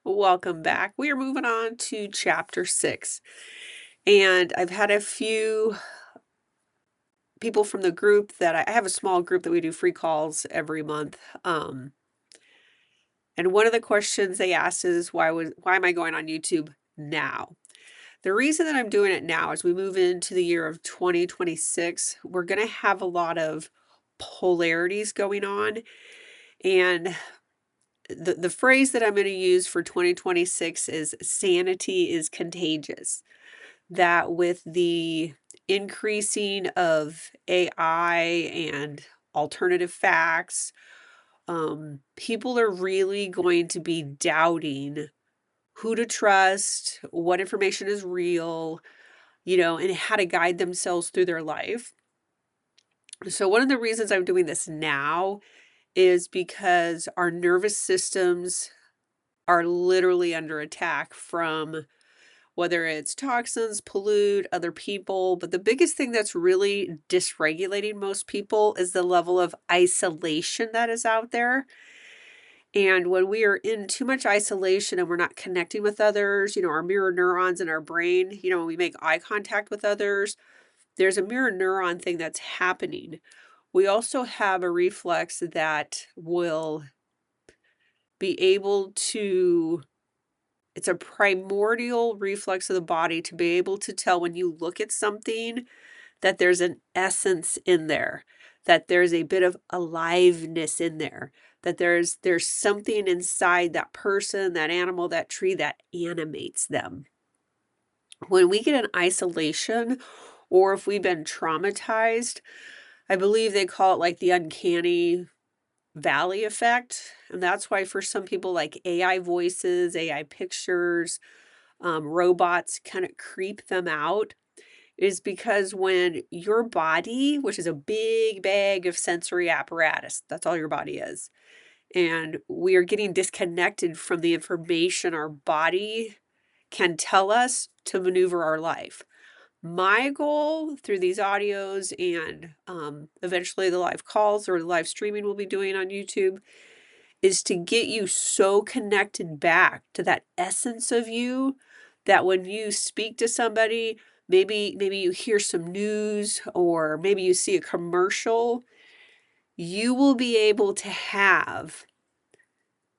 Welcome back. We are moving on to chapter 6. And I've had a few people from the group that I have a small group that we do free calls every month. And one of the questions they asked is why am I going on YouTube now? The reason that I'm doing it now as we move into the year of 2026, we're going to have a lot of polarities going on. And the phrase that I'm going to use for 2026 is sanity is contagious. That with the increasing of AI and alternative facts, people are really going to be doubting who to trust, what information is real, and how to guide themselves through their life. So, one of the reasons I'm doing this now is because our nervous systems are literally under attack from whether it's toxins, pollute, other people. But the biggest thing that's really dysregulating most people is the level of isolation that is out there. And when we are in too much isolation and we're not connecting with others, our mirror neurons in our brain, when we make eye contact with others, there's a mirror neuron thing that's happening. We also have a reflex that will be able to, it's a primordial reflex of the body to be able to tell when you look at something that there's an essence in there, that there's a bit of aliveness in there, that there's something inside that person, that animal, that tree that animates them. When we get in isolation, or if we've been traumatized, I believe they call it like the uncanny valley effect. And that's why for some people, like AI voices, AI pictures, robots kind of creep them out, is because when your body, which is a big bag of sensory apparatus, that's all your body is, and we are getting disconnected from the information our body can tell us to maneuver our life. My goal through these audios and eventually the live calls or the live streaming we'll be doing on YouTube is to get you so connected back to that essence of you that when you speak to somebody, maybe you hear some news or maybe you see a commercial, you will be able to have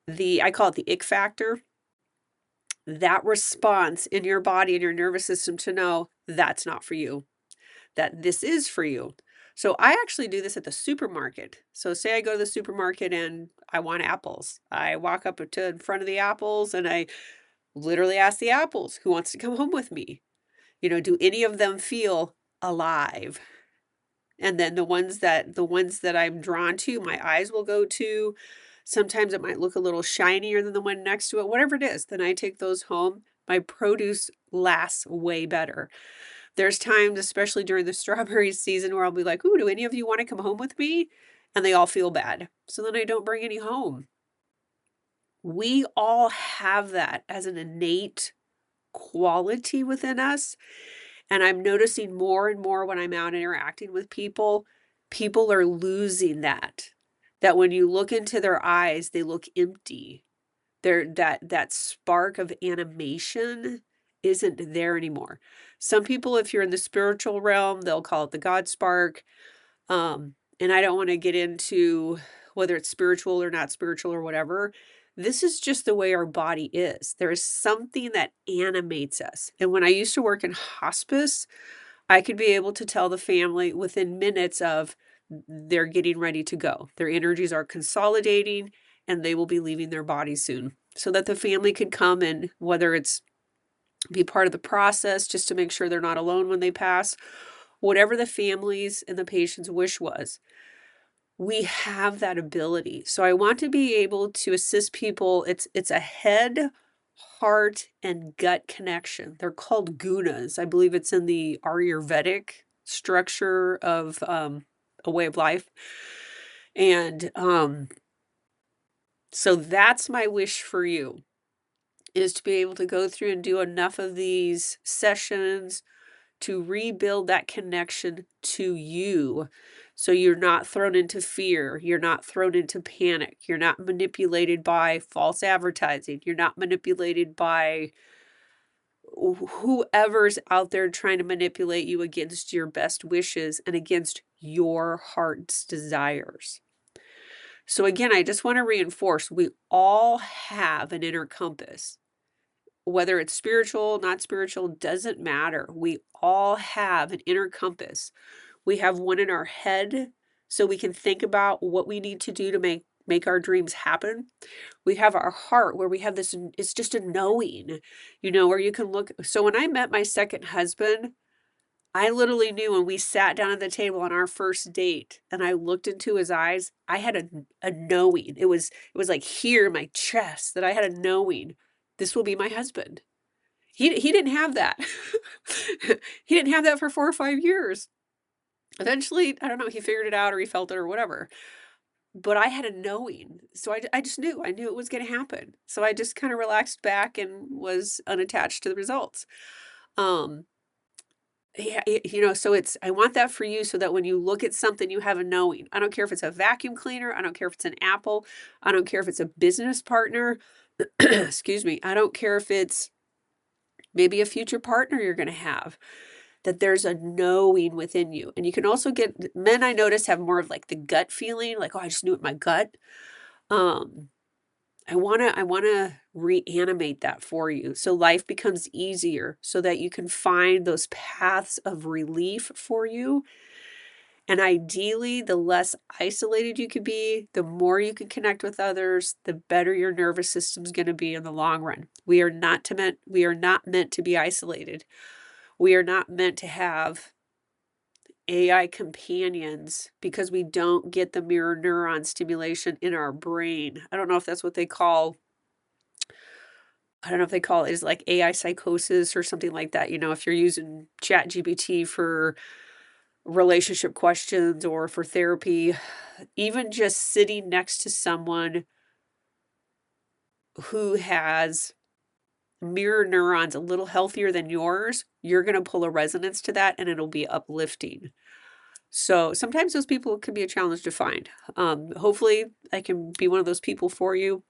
I call it the ick factor, that response in your body and your nervous system to know that's not for you, that this is for you. So I actually do this at the supermarket. So say I go to the supermarket and I want apples. I walk up to in front of the apples and I literally ask the apples, who wants to come home with me? Do any of them feel alive? And then the ones that I'm drawn to, my eyes will go to. Sometimes it might look a little shinier than the one next to it, whatever it is. Then I take those home. My produce lasts way better. There's times, especially during the strawberry season, where I'll be like, ooh, do any of you want to come home with me? And they all feel bad. So then I don't bring any home. We all have that as an innate quality within us. And I'm noticing more and more when I'm out interacting with people, people are losing that. That when you look into their eyes, they look empty. That spark of animation isn't there anymore. Some people, if you're in the spiritual realm, they'll call it the God spark. And I don't want to get into whether it's spiritual or not spiritual or whatever. This is just the way our body is. There is something that animates us. And when I used to work in hospice, I could be able to tell the family within minutes of they're getting ready to go. Their energies are consolidating and they will be leaving their body soon. So that the family could come and whether it's be part of the process just to make sure they're not alone when they pass, whatever the family's and the patient's wish was. We have that ability. So I want to be able to assist people. It's a head, heart, and gut connection. They're called gunas. I believe it's in the Ayurvedic structure of a way of life. And so that's my wish for you, is to be able to go through and do enough of these sessions to rebuild that connection to you. So you're not thrown into fear. You're not thrown into panic. You're not manipulated by false advertising. You're not manipulated by whoever's out there trying to manipulate you against your best wishes and against your heart's desires. So again, I just want to reinforce, we all have an inner compass. Whether it's spiritual, not spiritual, doesn't matter. We all have an inner compass. We have one in our head so we can think about what we need to do to make our dreams happen. We have our heart where we have this, it's just a knowing, where you can look. So when I met my second husband, I literally knew when we sat down at the table on our first date and I looked into his eyes, I had a knowing. It was like here in my chest that I had a knowing, this will be my husband. He didn't have that. He didn't have that for 4 or 5 years. Eventually, I don't know, he figured it out or he felt it or whatever. But I had a knowing. So I just knew. I knew it was going to happen. So I just kind of relaxed back and was unattached to the results. Yeah, so I want that for you so that when you look at something, you have a knowing. I don't care if it's a vacuum cleaner. I don't care if it's an apple. I don't care if it's a business partner. Excuse me. I don't care if it's maybe a future partner you're going to have, that there's a knowing within you. And you can also get, men I notice have more of like the gut feeling, like, oh, I just knew it in my gut. I want to reanimate that for you so life becomes easier, so that you can find those paths of relief for you. And ideally, the less isolated you could be, the more you can connect with others, the better your nervous system's going to be in the long run. We are not meant to be isolated. We are not meant to have AI companions because we don't get the mirror neuron stimulation in our brain. I don't know if that's what they call. I don't know if they call it is like AI psychosis or something like that. If you're using ChatGPT for relationship questions or for therapy, even just sitting next to someone who has mirror neurons a little healthier than yours, you're going to pull a resonance to that and it'll be uplifting. So sometimes those people can be a challenge to find. Hopefully I can be one of those people for you.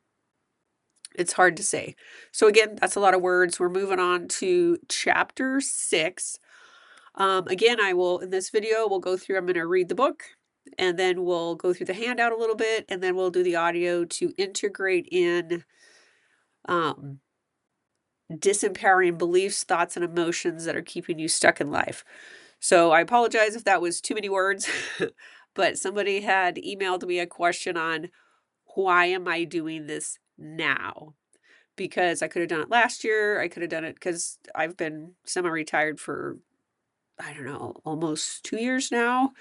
It's hard to say. So again, that's a lot of words. We're moving on to chapter 6. Again, in this video, we'll go through, I'm going to read the book and then we'll go through the handout a little bit and then we'll do the audio to integrate in disempowering beliefs, thoughts, and emotions that are keeping you stuck in life. So I apologize if that was too many words, but somebody had emailed me a question on why am I doing this now? Because I could have done it last year. I could have done it because I've been semi-retired for, I don't know, almost 2 years now.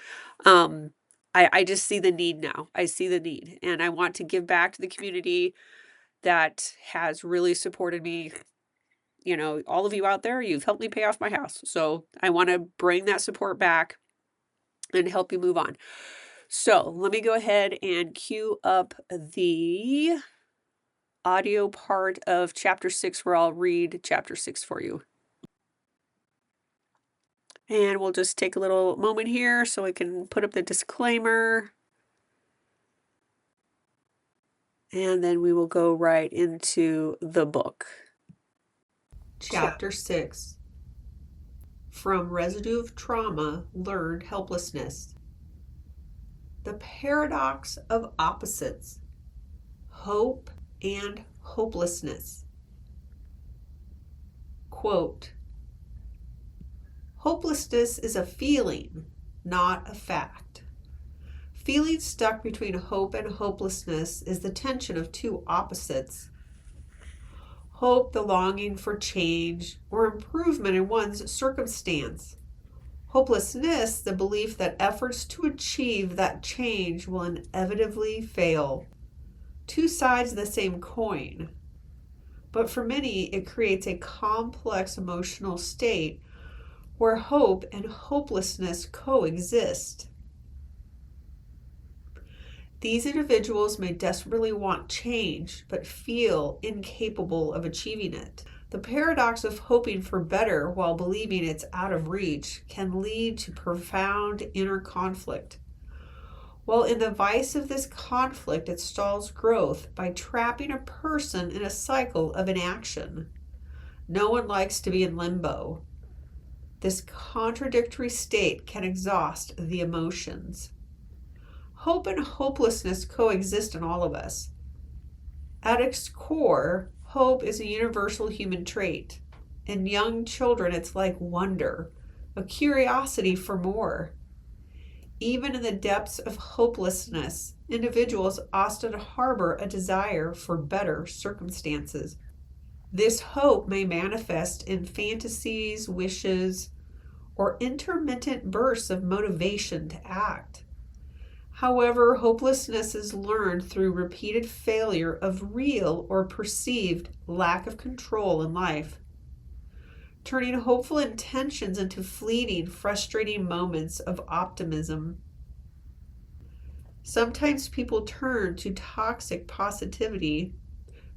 I just see the need now. I see the need and I want to give back to the community that has really supported me. All of you out there, you've helped me pay off my house. So I want to bring that support back and help you move on. So let me go ahead and cue up the audio part of chapter 6 where I'll read chapter 6 for you. And we'll just take a little moment here so I can put up the disclaimer. And then we will go right into the book. Chapter 6. From Residue of Trauma, Learned Helplessness. The Paradox of Opposites. Hope and Hopelessness. Quote, hopelessness is a feeling, not a fact. Feeling stuck between hope and hopelessness is the tension of two opposites. Hope, the longing for change or improvement in one's circumstance. Hopelessness, the belief that efforts to achieve that change will inevitably fail. Two sides of the same coin. But for many, it creates a complex emotional state where hope and hopelessness coexist. These individuals may desperately want change, but feel incapable of achieving it. The paradox of hoping for better while believing it's out of reach can lead to profound inner conflict. While in the vice of this conflict, it stalls growth by trapping a person in a cycle of inaction. No one likes to be in limbo. This contradictory state can exhaust the emotions. Hope and hopelessness coexist in all of us. At its core, hope is a universal human trait. In young children, it's like wonder, a curiosity for more. Even in the depths of hopelessness, individuals often harbor a desire for better circumstances. This hope may manifest in fantasies, wishes, or intermittent bursts of motivation to act. However, hopelessness is learned through repeated failure of real or perceived lack of control in life, turning hopeful intentions into fleeting, frustrating moments of optimism. Sometimes people turn to toxic positivity,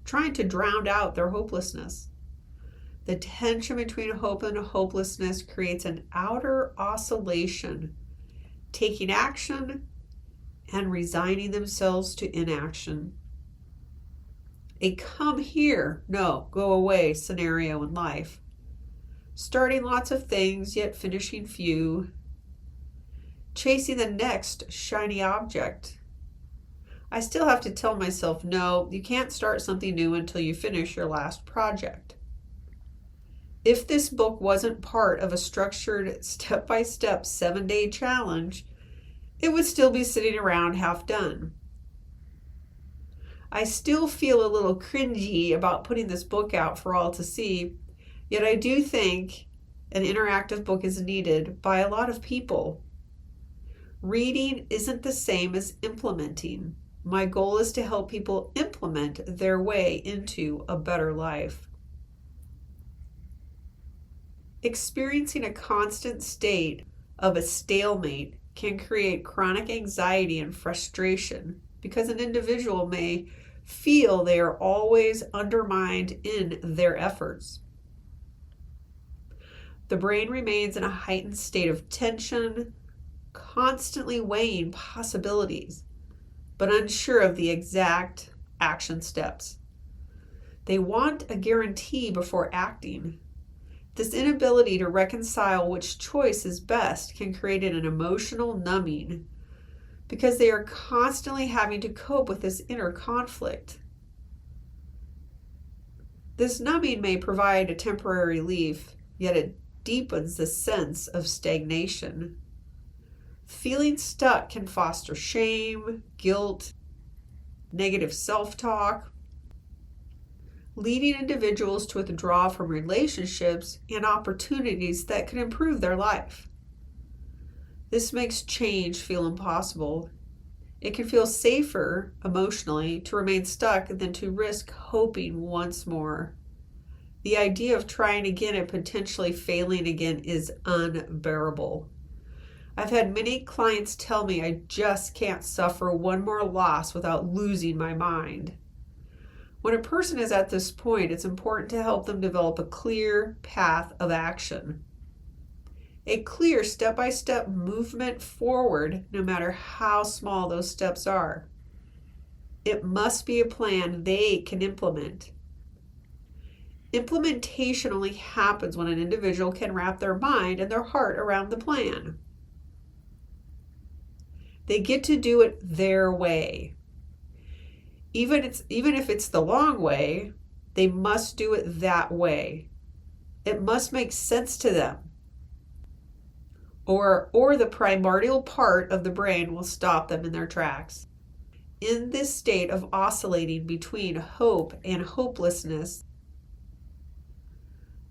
trying to drown out their hopelessness. The tension between hope and hopelessness creates an outer oscillation, taking action and resigning themselves to inaction. A come here, no, go away scenario in life. Starting lots of things, yet finishing few. Chasing the next shiny object. I still have to tell myself, no, you can't start something new until you finish your last project. If this book wasn't part of a structured step-by-step 7-day challenge, it would still be sitting around half done. I still feel a little cringy about putting this book out for all to see, yet I do think an interactive book is needed by a lot of people. Reading isn't the same as implementing. My goal is to help people implement their way into a better life. Experiencing a constant state of a stalemate can create chronic anxiety and frustration because an individual may feel they are always undermined in their efforts. The brain remains in a heightened state of tension, constantly weighing possibilities, but unsure of the exact action steps. They want a guarantee before acting. This inability to reconcile which choice is best can create an emotional numbing because they are constantly having to cope with this inner conflict. This numbing may provide a temporary relief, yet it deepens the sense of stagnation. Feeling stuck can foster shame, guilt, negative self-talk, leading individuals to withdraw from relationships and opportunities that could improve their life. This makes change feel impossible. It can feel safer emotionally to remain stuck than to risk hoping once more. The idea of trying again and potentially failing again is unbearable. I've had many clients tell me I just can't suffer one more loss without losing my mind. When a person is at this point, it's important to help them develop a clear path of action. A clear step-by-step movement forward, no matter how small those steps are. It must be a plan they can implement. Implementation only happens when an individual can wrap their mind and their heart around the plan. They get to do it their way. Even if it's the long way, they must do it that way. It must make sense to them. Or the primordial part of the brain will stop them in their tracks. In this state of oscillating between hope and hopelessness,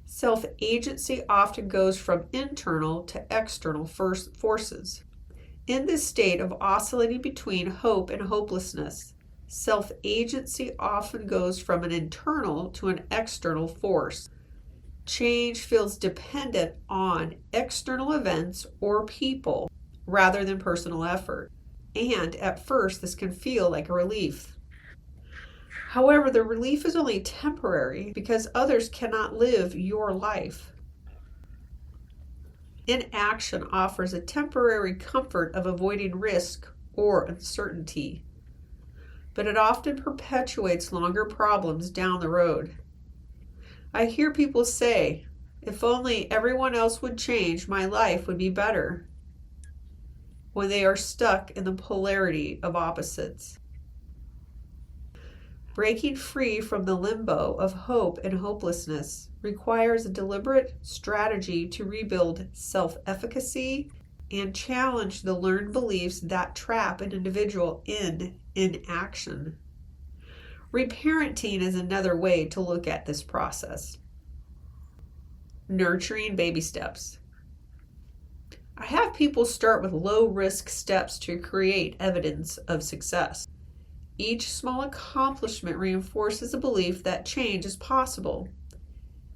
self-agency often goes from internal to external forces. In this state of oscillating between hope and hopelessness, self-agency often goes from an internal to an external force. Change feels dependent on external events or people rather than personal effort. And at first, this can feel like a relief. However, the relief is only temporary because others cannot live your life. Inaction offers a temporary comfort of avoiding risk or uncertainty, but it often perpetuates longer problems down the road. I hear people say, if only everyone else would change, my life would be better, when they are stuck in the polarity of opposites. Breaking free from the limbo of hope and hopelessness requires a deliberate strategy to rebuild self-efficacy and challenge the learned beliefs that trap an individual in inaction. Reparenting is another way to look at this process. Nurturing baby steps. I have people start with low-risk steps to create evidence of success. Each small accomplishment reinforces a belief that change is possible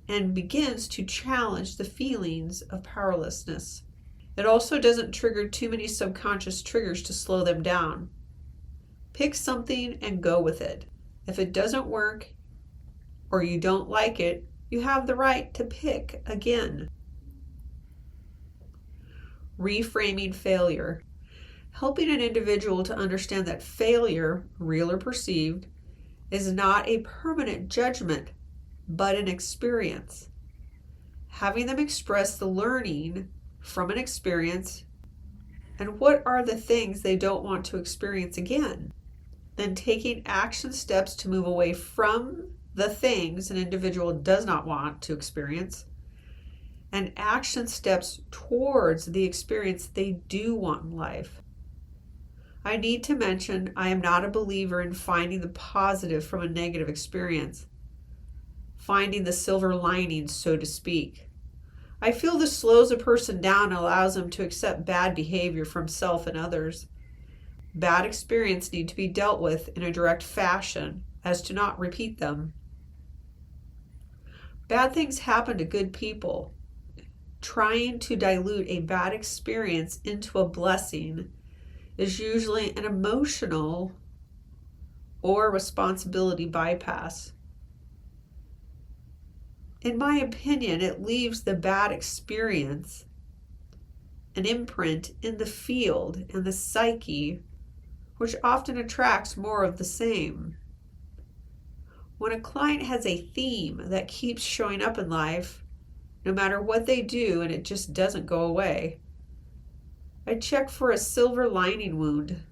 and begins to challenge the feelings of powerlessness. It also doesn't trigger too many subconscious triggers to slow them down. Pick something and go with it. If it doesn't work or you don't like it, you have the right to pick again. Reframing failure. Helping an individual to understand that failure, real or perceived, is not a permanent judgment, but an experience. Having them express the learning from an experience and what are the things they don't want to experience again. Then taking action steps to move away from the things an individual does not want to experience and action steps towards the experience they do want in life. I need to mention I am not a believer in finding the positive from a negative experience, finding the silver lining, so to speak. I feel this slows a person down and allows them to accept bad behavior from self and others. Bad experiences need to be dealt with in a direct fashion as to not repeat them. Bad things happen to good people. Trying to dilute a bad experience into a blessing is usually an emotional or responsibility bypass. In my opinion, it leaves the bad experience an imprint in the field and the psyche, which often attracts more of the same. When a client has a theme that keeps showing up in life, no matter what they do, and it just doesn't go away, I check for a silver lining wound.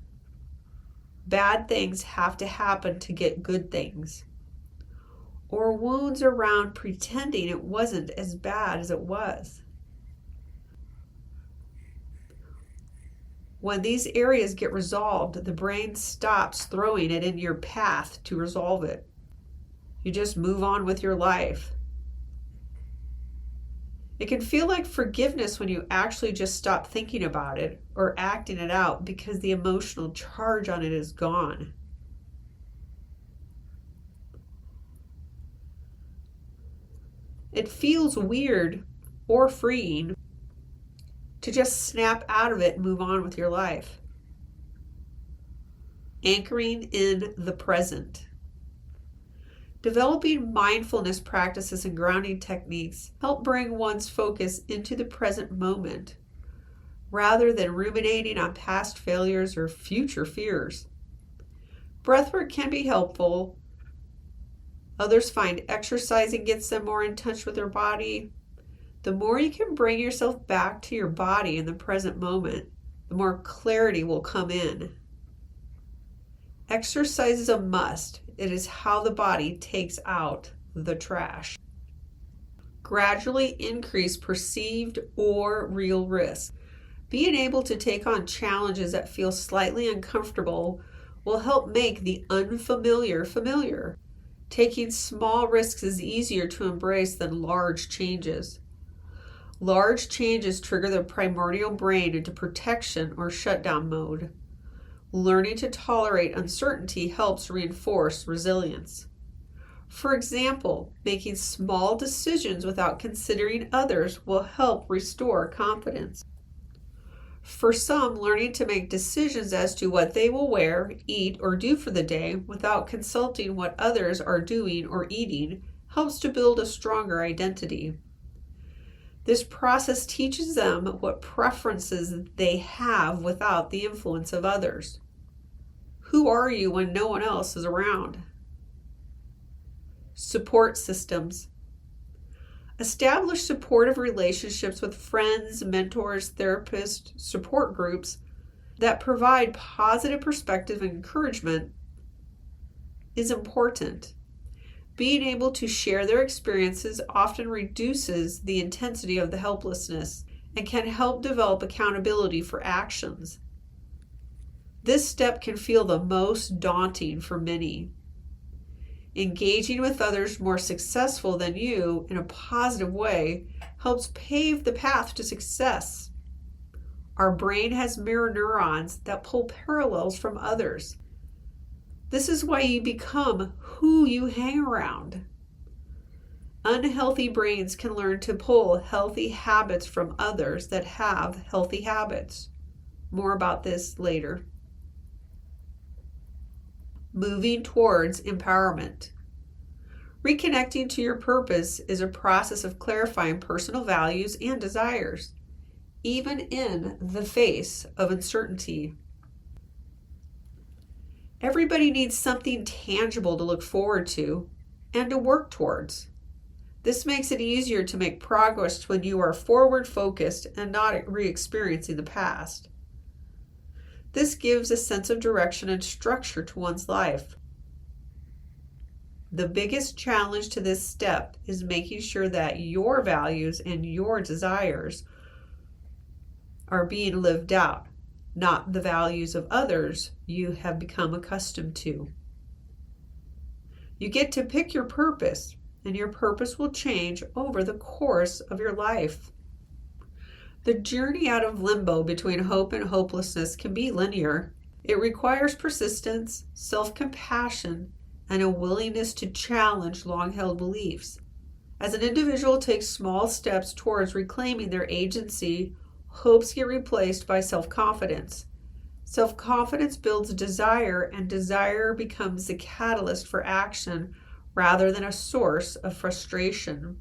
Bad things have to happen to get good things. Or wounds around pretending it wasn't as bad as it was. When these areas get resolved, the brain stops throwing it in your path to resolve it. You just move on with your life. It can feel like forgiveness when you actually just stop thinking about it or acting it out because the emotional charge on it is gone. It feels weird or freeing to just snap out of it and move on with your life. Anchoring in the present. Developing mindfulness practices and grounding techniques help bring one's focus into the present moment, rather than ruminating on past failures or future fears. Breathwork can be helpful. Others find exercising gets them more in touch with their body. The more you can bring yourself back to your body in the present moment, the more clarity will come in. Exercise is a must. It is how the body takes out the trash. Gradually increase perceived or real risk. Being able to take on challenges that feel slightly uncomfortable will help make the unfamiliar familiar. Taking small risks is easier to embrace than large changes. Large changes trigger the primordial brain into protection or shutdown mode. Learning to tolerate uncertainty helps reinforce resilience. For example, making small decisions without considering others will help restore confidence. For some, learning to make decisions as to what they will wear, eat, or do for the day without consulting what others are doing or eating helps to build a stronger identity. This process teaches them what preferences they have without the influence of others. Who are you when no one else is around? Support systems. Establish supportive relationships with friends, mentors, therapists, support groups that provide positive perspective and encouragement is important. Being able to share their experiences often reduces the intensity of the helplessness and can help develop accountability for actions. This step can feel the most daunting for many. Engaging with others more successful than you in a positive way helps pave the path to success. Our brain has mirror neurons that pull parallels from others. This is why you become who you hang around. Unhealthy brains can learn to pull healthy habits from others that have healthy habits. More about this later. Moving towards empowerment. Reconnecting to your purpose is a process of clarifying personal values and desires, even in the face of uncertainty. Everybody needs something tangible to look forward to and to work towards. This makes it easier to make progress when you are forward focused and not re-experiencing the past. This gives a sense of direction and structure to one's life. The biggest challenge to this step is making sure that your values and your desires are being lived out, not the values of others you have become accustomed to. You get to pick your purpose, and your purpose will change over the course of your life. The journey out of limbo between hope and hopelessness can be linear. It requires persistence, self-compassion, and a willingness to challenge long-held beliefs. As an individual takes small steps towards reclaiming their agency, hopes get replaced by self-confidence. Self-confidence builds desire, and desire becomes the catalyst for action rather than a source of frustration.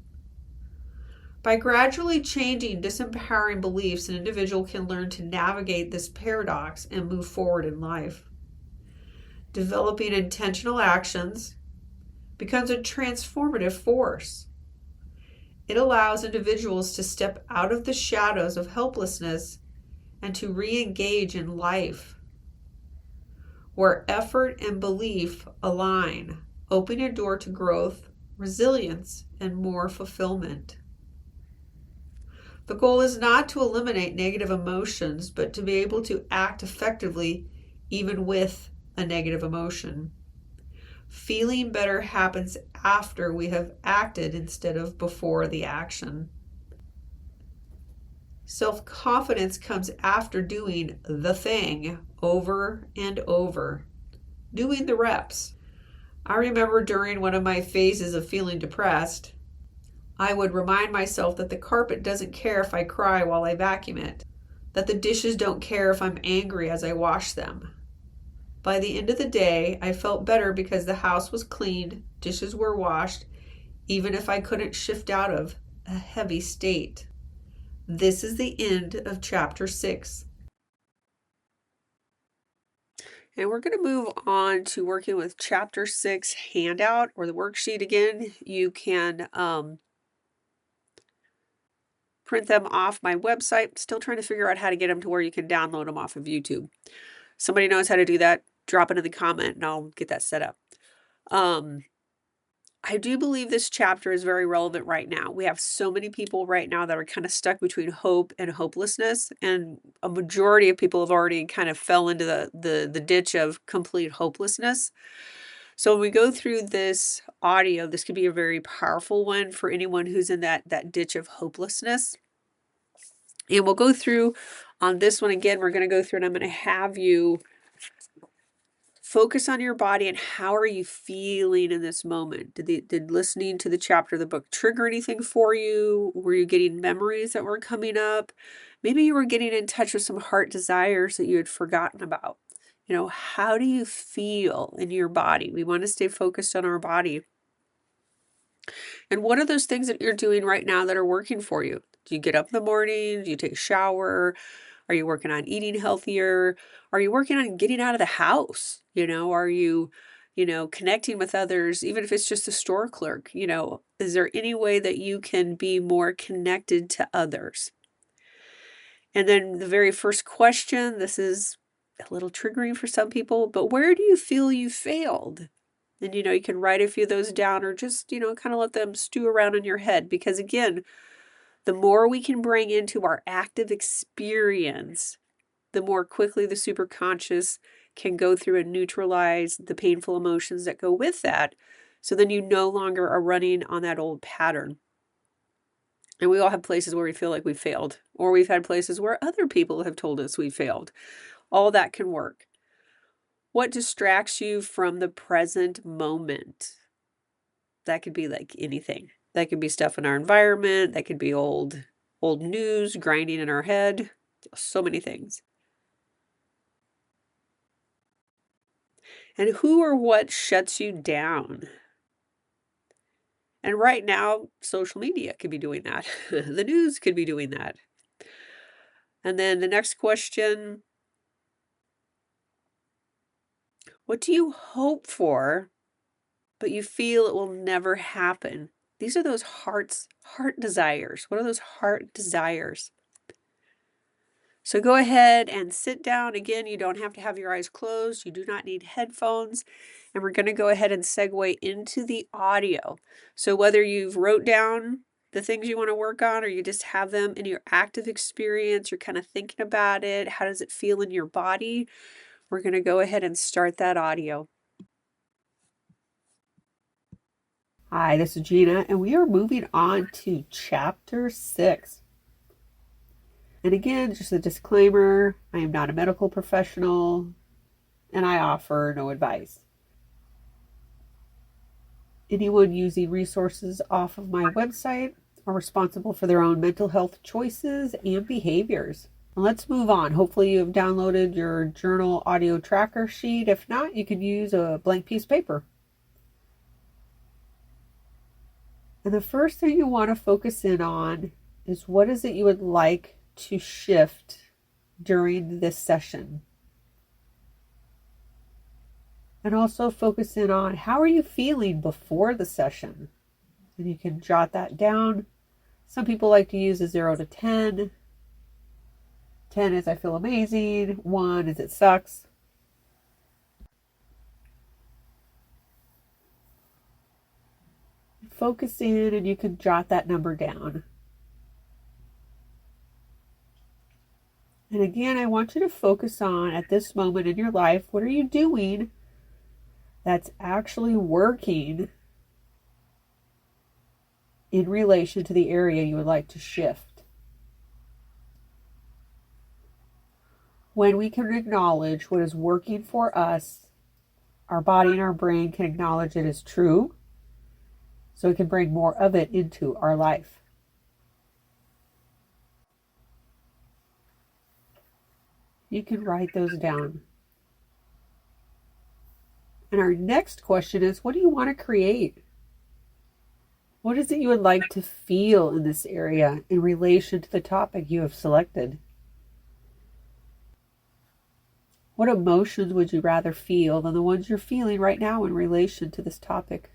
By gradually changing disempowering beliefs, an individual can learn to navigate this paradox and move forward in life. Developing intentional actions becomes a transformative force. It allows individuals to step out of the shadows of helplessness and to re-engage in life, where effort and belief align, opening a door to growth, resilience, and more fulfillment. The goal is not to eliminate negative emotions, but to be able to act effectively even with a negative emotion. Feeling better happens after we have acted instead of before the action. Self-confidence comes after doing the thing over and over, doing the reps. I remember during one of my phases of feeling depressed, I would remind myself that the carpet doesn't care if I cry while I vacuum it, that the dishes don't care if I'm angry as I wash them. By the end of the day, I felt better because the house was cleaned, dishes were washed, even if I couldn't shift out of a heavy state. This is the end of chapter 6. And we're going to move on to working with chapter 6 handout or the worksheet again. You can print them off my website. Still trying to figure out how to get them to where you can download them off of YouTube. Somebody knows how to do that, drop it in the comment and I'll get that set up. I do believe this chapter is very relevant right now. We have so many people right now that are kind of stuck between hope and hopelessness, and a majority of people have already kind of fell into the ditch of complete hopelessness. So when we go through this audio, this could be a very powerful one for anyone who's in that ditch of hopelessness. And we'll go through on this one again. We're going to go through and I'm going to have you focus on your body and how are you feeling in this moment? Did listening to the chapter of the book trigger anything for you? Were you getting memories that were coming up? Maybe you were getting in touch with some heart desires that you had forgotten about. How do you feel in your body? We want to stay focused on our body. And what are those things that you're doing right now that are working for you? Do you get up in the morning? Do you take a shower? Are you working on eating healthier? Are you working on getting out of the house? Are you, connecting with others, even if it's just a store clerk? Is there any way that you can be more connected to others? And then the very first question, this is a little triggering for some people, but where do you feel you failed? And, you can write a few of those down or just, kind of let them stew around in your head. Because again, the more we can bring into our active experience, the more quickly the superconscious can go through and neutralize the painful emotions that go with that. So then you no longer are running on that old pattern. And we all have places where we feel like we failed, or we've had places where other people have told us we failed. All that can work. What distracts you from the present moment? That could be like anything. That could be stuff in our environment. That could be old news grinding in our head. So many things. And who or what shuts you down? And right now, social media could be doing that. The news could be doing that. And then the next question, what do you hope for, but you feel it will never happen? These are those heart desires. What are those heart desires? So go ahead and sit down. Again, you don't have to have your eyes closed. You do not need headphones. And we're going to go ahead and segue into the audio. So whether you've wrote down the things you want to work on or you just have them in your active experience, you're kind of thinking about it. How does it feel in your body? We're going to go ahead and start that audio. Hi, this is Gina, and we are moving on to Chapter 6. And again, just a disclaimer, I am not a medical professional, and I offer no advice. Anyone using resources off of my website are responsible for their own mental health choices and behaviors. Let's move on. Hopefully you have downloaded your journal audio tracker sheet. If not, you can use a blank piece of paper. And the first thing you want to focus in on is what is it you would like to shift during this session. And also focus in on how are you feeling before the session. And you can jot that down. Some people like to use a 0 to 10. 10 is I feel amazing. 1 is it sucks. Focus in and you can jot that number down. And again, I want you to focus on, at this moment in your life, what are you doing that's actually working in relation to the area you would like to shift? When we can acknowledge what is working for us, our body and our brain can acknowledge it as true, so we can bring more of it into our life. You can write those down. And our next question is, what do you want to create? What is it you would like to feel in this area in relation to the topic you have selected? What emotions would you rather feel than the ones you're feeling right now in relation to this topic?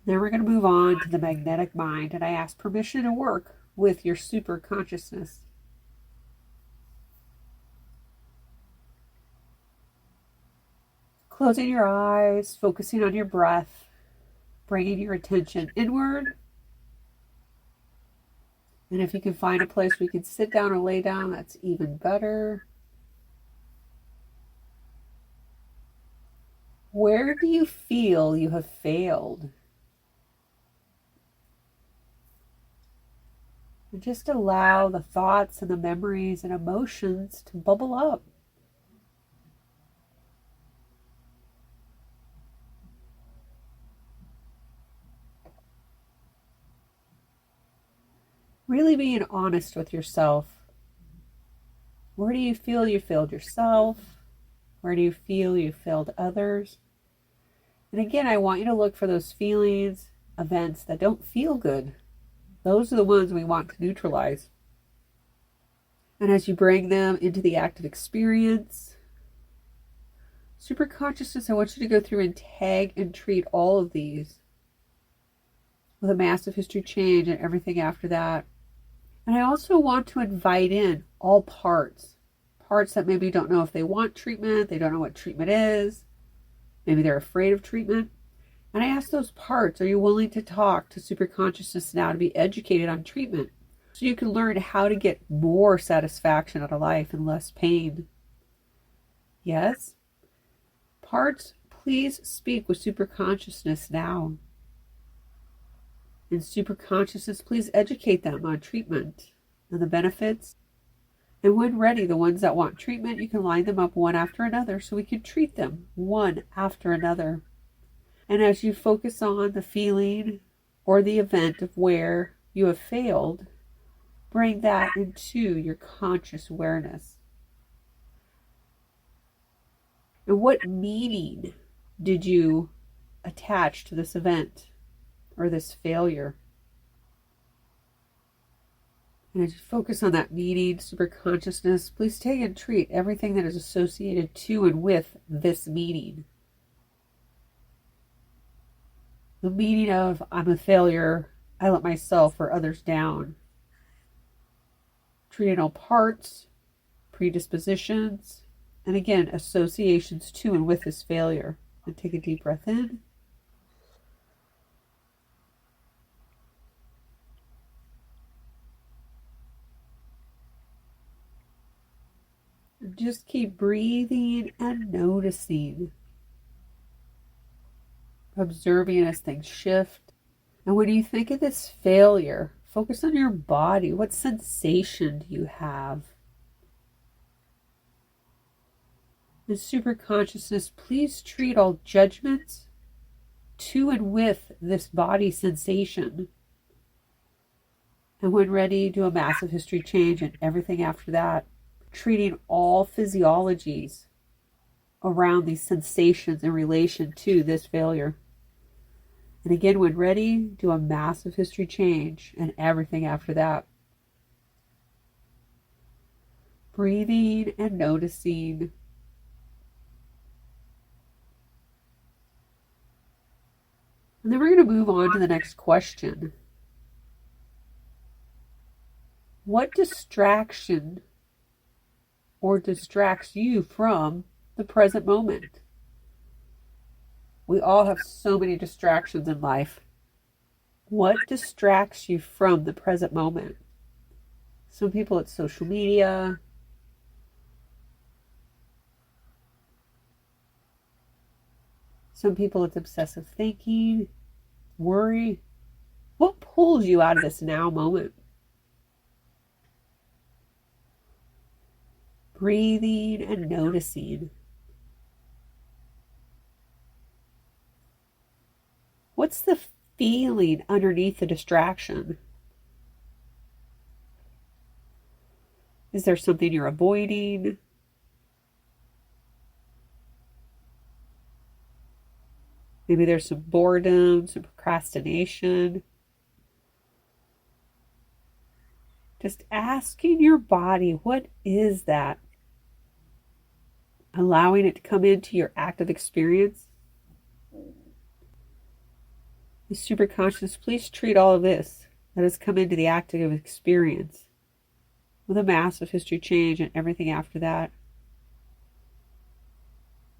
Then we're going to move on to the magnetic mind, and I ask permission to work with your super consciousness. Closing your eyes, focusing on your breath, bringing your attention inward. And if you can find a place where you can sit down or lay down, that's even better. Where do you feel you have failed? And just allow the thoughts and the memories and emotions to bubble up. Really being honest with yourself. Where do you feel you failed yourself? Where do you feel you failed others? And again, I want you to look for those feelings, events that don't feel good. Those are the ones we want to neutralize. And as you bring them into the active experience, superconsciousness, I want you to go through and tag and treat all of these with a massive history change and everything after that. And I also want to invite in all parts that maybe don't know if they want treatment, they don't know what treatment is, maybe they're afraid of treatment. And I ask those parts, are you willing to talk to superconsciousness now to be educated on treatment so you can learn how to get more satisfaction out of life and less pain? Yes? Parts, please speak with superconsciousness now. And superconsciousness, please educate them on treatment and the benefits. And when ready, the ones that want treatment, you can line them up one after another so we can treat them one after another. And as you focus on the feeling or the event of where you have failed, bring that into your conscious awareness. And what meaning did you attach to this event or this failure? And as you focus on that meaning, superconsciousness, please take and treat everything that is associated to and with this meaning. The meaning of, I'm a failure, I let myself or others down. Treating all parts, predispositions, and again, associations to and with this failure. And take a deep breath in. And just keep breathing and noticing. Observing as things shift. And when you think of this failure, focus on your body. What sensation do you have? And superconsciousness, please treat all judgments to and with this body sensation. And when ready, do a massive history change and everything after that. Treating all physiologies around these sensations in relation to this failure. And again, when ready, do a massive history change and everything after that. Breathing and noticing. And then we're going to move on to the next question. What distraction or distracts you from the present moment? We all have so many distractions in life. What distracts you from the present moment? Some people it's social media. Some people it's obsessive thinking, worry. What pulls you out of this now moment? Breathing and noticing. What's the feeling underneath the distraction? Is there something you're avoiding? Maybe there's some boredom, some procrastination. Just asking your body, what is that? Allowing it to come into your active experience. The superconscious, please treat all of this that has come into the active experience with a massive history change and everything after that.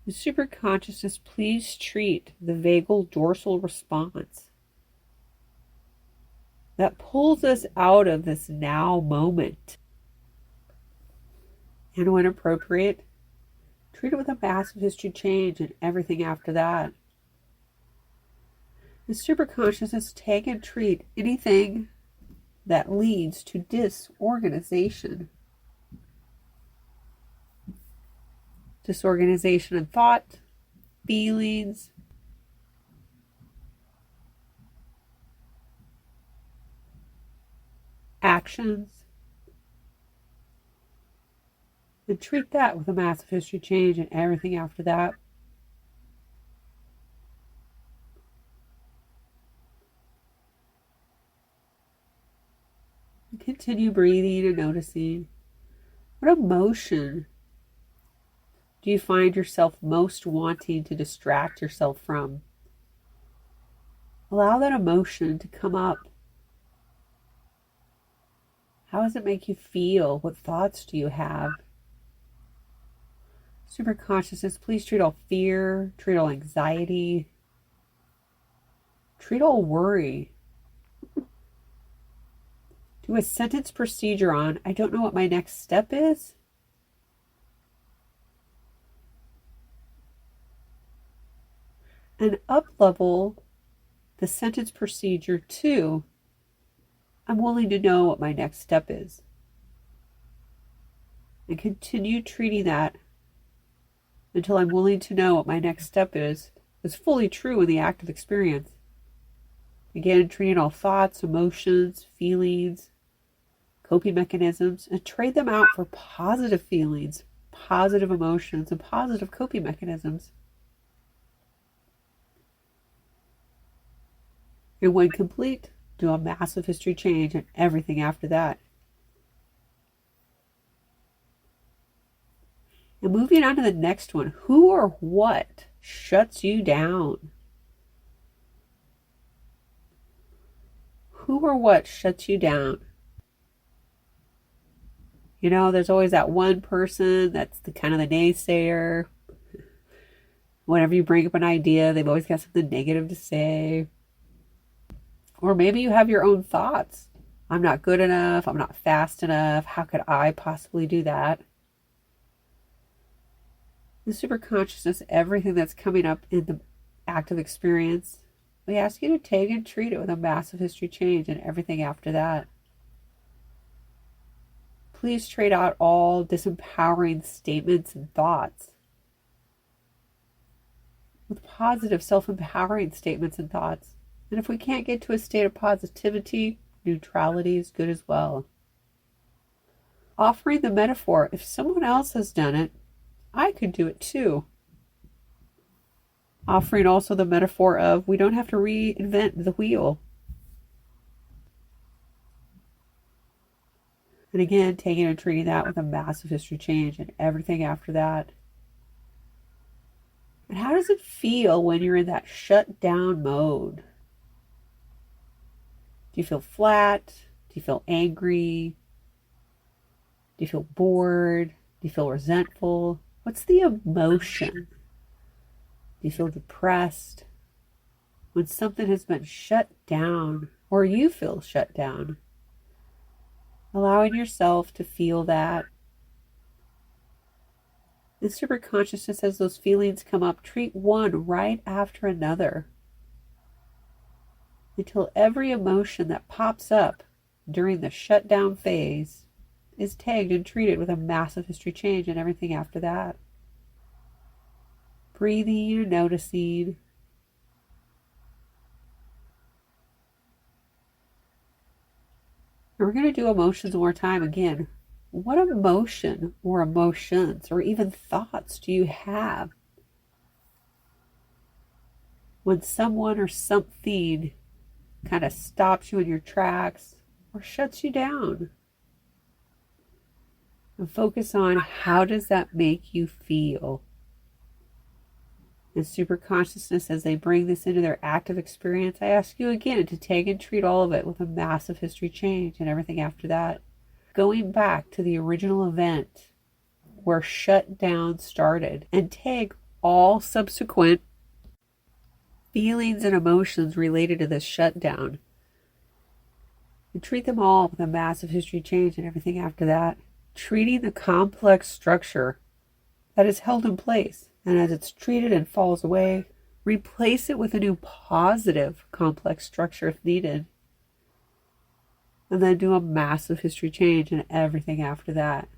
The superconsciousness, please treat the vagal dorsal response that pulls us out of this now moment. And when appropriate, treat it with a massive history change and everything after that. The superconsciousness, take and treat anything that leads to disorganization. Disorganization in thought, feelings, actions, and treat that with a massive history change and everything after that. And continue breathing and noticing. What emotion do you find yourself most wanting to distract yourself from? Allow that emotion to come up. How does it make you feel? What thoughts do you have? Super consciousness, please treat all fear, treat all anxiety, treat all worry. Do a sentence procedure on, I don't know what my next step is. And up-level the sentence procedure to, I'm willing to know what my next step is. And continue treating that until I'm willing to know what my next step is fully true in the active experience. Again, treating all thoughts, emotions, feelings, coping mechanisms, and trade them out for positive feelings, positive emotions, and positive coping mechanisms. And when complete, do a massive history change and everything after that. And moving on to the next one, who or what shuts you down? Who or what shuts you down? You know, there's always that one person that's the kind of the naysayer. Whenever you bring up an idea, they've always got something negative to say. Or maybe you have your own thoughts. I'm not good enough. I'm not fast enough. How could I possibly do that? The super consciousness, everything that's coming up in the active experience, we ask you to take and treat it with a massive history change and everything after that. Please trade out all disempowering statements and thoughts with positive self-empowering statements and thoughts. And if we can't get to a state of positivity, neutrality is good as well. Offering the metaphor, if someone else has done it, I could do it too. Offering also the metaphor of we don't have to reinvent the wheel. And again, taking and treating that with a massive history change and everything after that. And how does it feel when you're in that shut down mode? Do you feel flat? Do you feel angry? Do you feel bored? Do you feel resentful? What's the emotion? Do you feel depressed? When something has been shut down, or you feel shut down, allowing yourself to feel that. In super consciousness, as those feelings come up, treat one right after another until every emotion that pops up during the shutdown phase is tagged and treated with a massive history change and everything after that. Breathing and noticing. And we're going to do emotions one more time again. What emotion or emotions or even thoughts do you have when someone or something kind of stops you in your tracks or shuts you down? And focus on how does that make you feel? And super consciousness, as they bring this into their active experience, I ask you again to take and treat all of it with a massive history change and everything after that. Going back to the original event where shutdown started and tag all subsequent feelings and emotions related to this shutdown. And treat them all with a massive history change and everything after that. Treating the complex structure that is held in place. And as it's treated and falls away, replace it with a new positive complex structure if needed. And then do a massive history change and everything after that.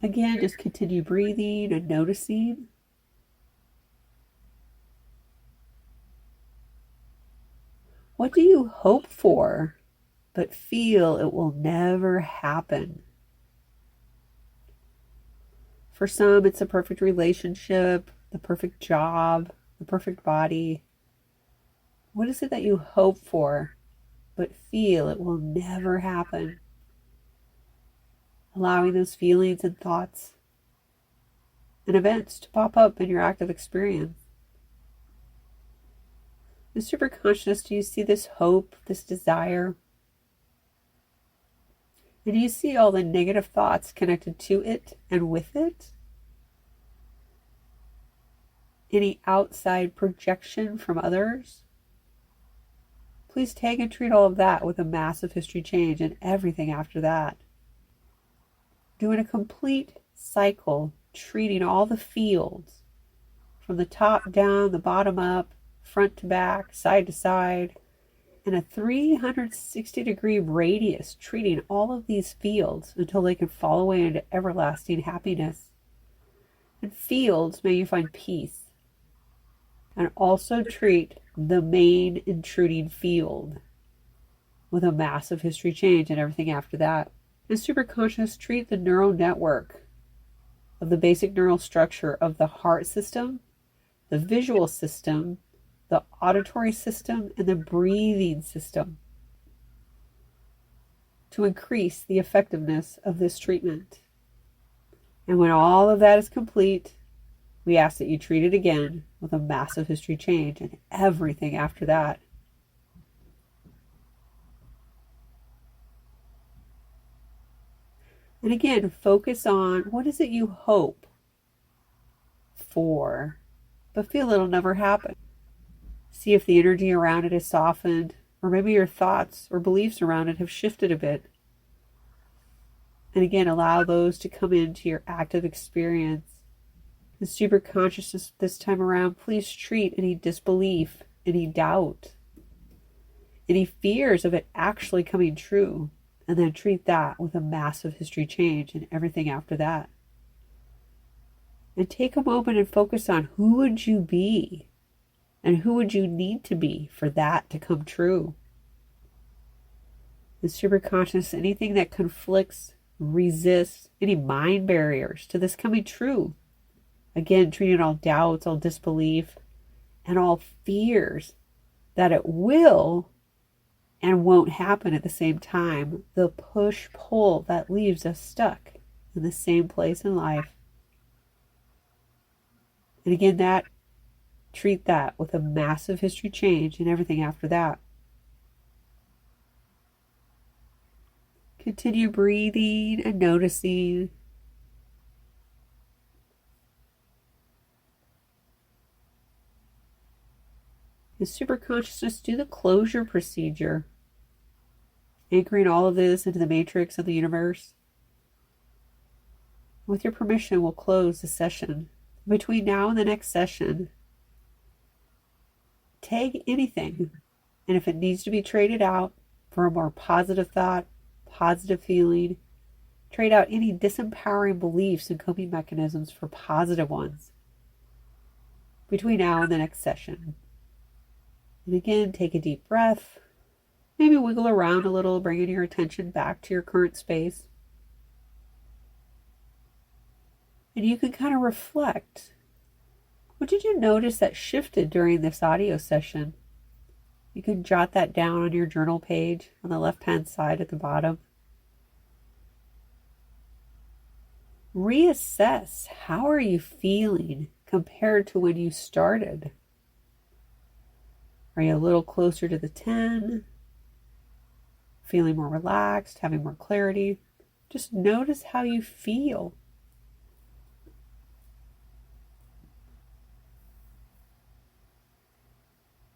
Again, just continue breathing and noticing. What do you hope for, but feel it will never happen? For some, it's a perfect relationship, the perfect job, the perfect body. What is it that you hope for, but feel it will never happen? Allowing those feelings and thoughts and events to pop up in your active experience. The superconscious, do you see this hope, this desire? And do you see all the negative thoughts connected to it and with it? Any outside projection from others? Please take and treat all of that with a massive history change and everything after that. Doing a complete cycle, treating all the fields from the top down, the bottom up, front to back, side to side, in a 360-degree radius, treating all of these fields until they can fall away into everlasting happiness. In fields, may you find peace. And also treat the main intruding field with a massive history change and everything after that. And superconscious, treat the neural network of the basic neural structure of the heart system, the visual system, the auditory system, and the breathing system to increase the effectiveness of this treatment. And when all of that is complete, we ask that you treat it again with a massive history change and everything after that. And again, focus on what is it you hope for, but feel it'll never happen. See if the energy around it is softened, or maybe your thoughts or beliefs around it have shifted a bit. And again, allow those to come into your active experience. The super consciousness this time around, please treat any disbelief, any doubt, any fears of it actually coming true, and then treat that with a massive history change and everything after that. And take a moment and focus on who would you be and who would you need to be for that to come true. The superconscious, anything that conflicts, resists, any mind barriers to this coming true. Again, treating all doubts, all disbelief, and all fears that it will and won't happen at the same time. The push-pull that leaves us stuck in the same place in life. And again, treat that with a massive history change and everything after that. Continue breathing and noticing. The superconsciousness, do the closure procedure, anchoring all of this into the matrix of the universe. With your permission, we'll close the session. Between now and the next session, take anything, and if it needs to be traded out for a more positive thought, positive feeling, trade out any disempowering beliefs and coping mechanisms for positive ones between now and the next session. And again, take a deep breath, maybe wiggle around a little, bringing your attention back to your current space. And you can kind of reflect. What did you notice that shifted during this audio session? You can jot that down on your journal page on the left-hand side at the bottom. Reassess. How are you feeling compared to when you started? Are you a little closer to the 10? Feeling more relaxed, having more clarity? Just notice how you feel.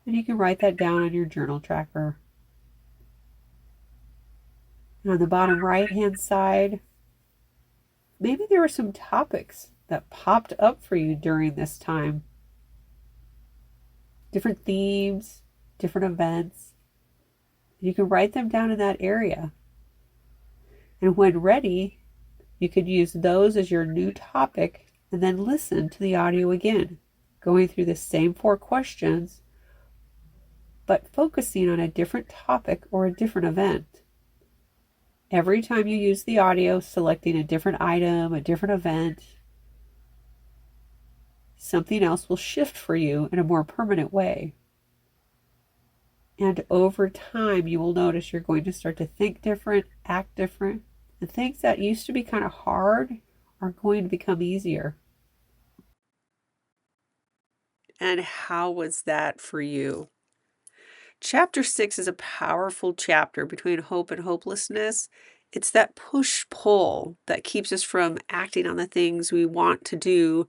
And you can write that down on your journal tracker. And on the bottom right-hand side, maybe there were some topics that popped up for you during this time. Different themes, different events. You can write them down in that area. And when ready, you could use those as your new topic and then listen to the audio again, going through the same 4 questions, but focusing on a different topic or a different event. Every time you use the audio, selecting a different item, a different event, something else will shift for you in a more permanent way. And over time, you will notice you're going to start to think different, act different, and things that used to be kind of hard are going to become easier. And how was that for you? Chapter 6 is a powerful chapter between hope and hopelessness. It's that push-pull that keeps us from acting on the things we want to do,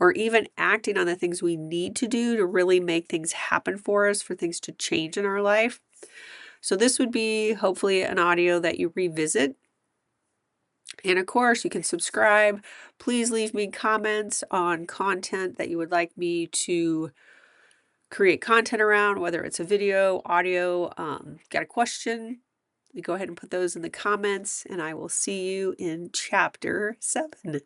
or even acting on the things we need to do to really make things happen for us, for things to change in our life. So this would be hopefully an audio that you revisit. And of course, you can subscribe. Please leave me comments on content that you would like me to create content around, whether it's a video, audio, got a question, you go ahead and put those in the comments, and I will see you in chapter 7.